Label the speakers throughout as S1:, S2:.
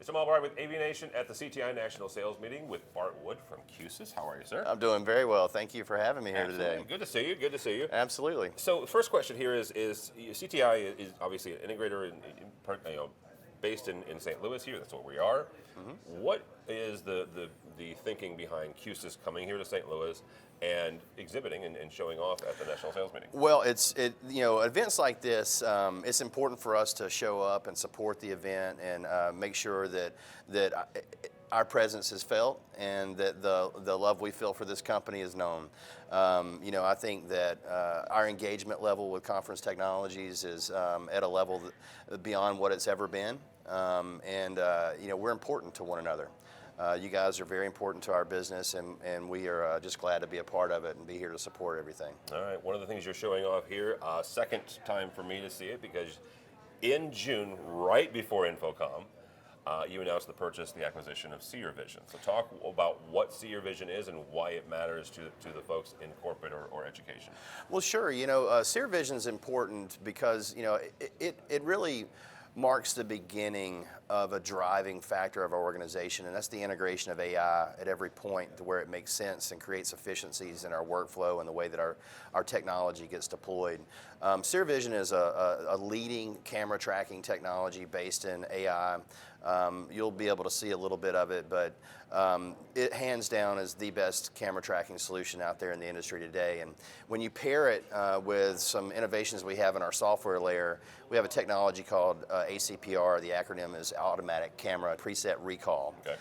S1: Mr. Albright with AVNation at the CTI National Sales Meeting with Bart Wood from QSYS. How are you, sir?
S2: I'm doing very well. Thank you for having me here
S1: Absolutely.
S2: today.
S1: Good to see you. Good to see you.
S2: Absolutely.
S1: So the first question here is CTI is obviously an integrator based in St. Louis here. That's where we are. What is the thinking behind QSYS coming here to St. Louis and exhibiting and showing off at the National Sales Meeting?
S2: Well, events like this, it's important for us to show up and support the event and make sure that our presence is felt and that the love we feel for this company is known. I think that our engagement level with conference technologies is at a level beyond what it's ever been, and we're important to one another. You guys are very important to our business, and we are just glad to be a part of it and be here to support everything.
S1: All right, one of the things you're showing off here, second time for me to see it, because in June, right before InfoComm, you announced the acquisition of SEER Vision. So talk about what SEER Vision is and why it matters to the folks in corporate or education.
S2: Well, sure. SEER Vision is important because it really marks the beginning of a driving factor of our organization, and that's the integration of AI at every point to where it makes sense and creates efficiencies in our workflow and the way that our technology gets deployed. SEER Vision is a leading camera tracking technology based in AI. You'll be able to see a little bit of it, but it hands down is the best camera tracking solution out there in the industry today. And when you pair it with some innovations we have in our software layer, we have a technology called ACPR. The acronym is Automatic Camera Preset Recall.
S1: Okay.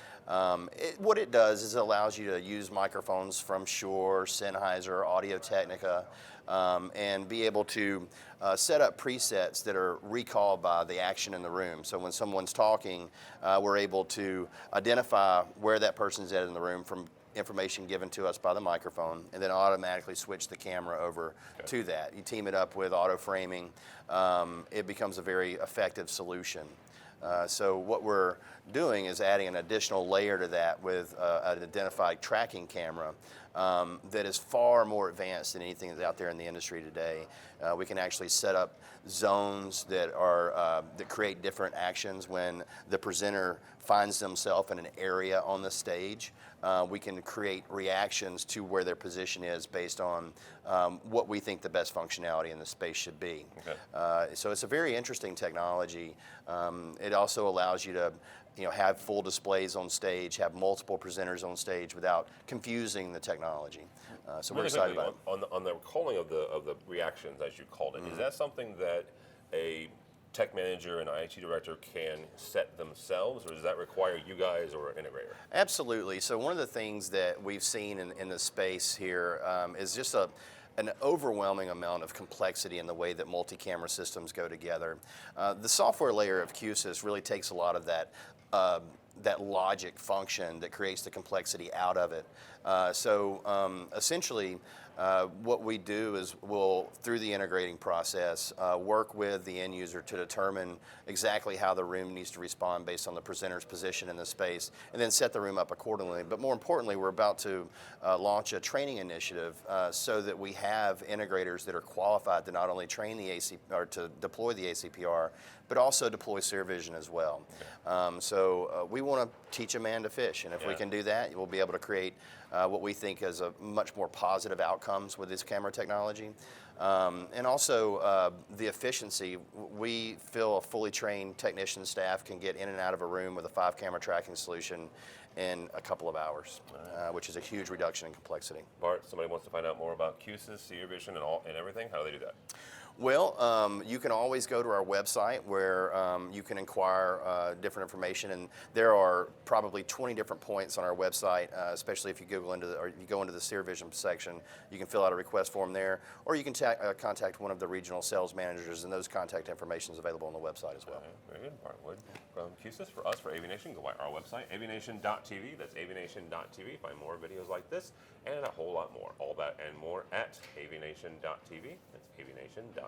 S2: What it does is it allows you to use microphones from Shure, Sennheiser, Audio-Technica, and be able to set up presets that are recalled by the action in the room. So when someone's talking, we're able to identify where that person's at in the room from information given to us by the microphone, and then automatically switch the camera over to that. You team it up with auto framing, it becomes a very effective solution. So what we're doing is adding an additional layer to that with an identified tracking camera that is far more advanced than anything that's out there in the industry today. We can actually set up zones that create different actions when the presenter finds themselves in an area on the stage. We can create reactions to where their position is based on what we think the best functionality in the space should be. Okay. So it's a very interesting technology. It also allows you to have full displays on stage, have multiple presenters on stage without confusing the technology. So we're excited about it.
S1: On the calling of the reactions, as you called it, is that something that a tech manager and IT director can set themselves, or does that require you guys or an integrator?
S2: Absolutely. So one of the things that we've seen in the space here is just an overwhelming amount of complexity in the way that multi-camera systems go together. The software layer of QSYS really takes a lot of that logic function that creates the complexity out of it. Essentially, what we do is we'll, through the integrating process, work with the end user to determine exactly how the room needs to respond based on the presenter's position in the space, and then set the room up accordingly. But more importantly, we're about to launch a training initiative so that we have integrators that are qualified to not only train the or to deploy the ACPR, but also deploy SEER Vision as well. We want to teach a man to fish, and if we can do that, we'll be able to create what we think is a much more positive outcomes with this camera technology. And also the efficiency. We feel a fully trained technician staff can get in and out of a room with a 5-camera tracking solution in a couple of hours, which is a huge reduction in complexity.
S1: Bart, somebody wants to find out more about QSYS, SEER Vision, and everything. How do they do that?
S2: Well, you can always go to our website where you can inquire different information, and there are probably 20 different points on our website, especially if you go into the SEER Vision section. You can fill out a request form there, or you can contact one of the regional sales managers, and those contact information is available on the website as well.
S1: Very good. Bart Wood from QSYS for us, for AVNation. Go by our website, avnation.tv. That's avnation.tv. Find more videos like this and a whole lot more. All that and more at avnation.tv. That's avnation.tv.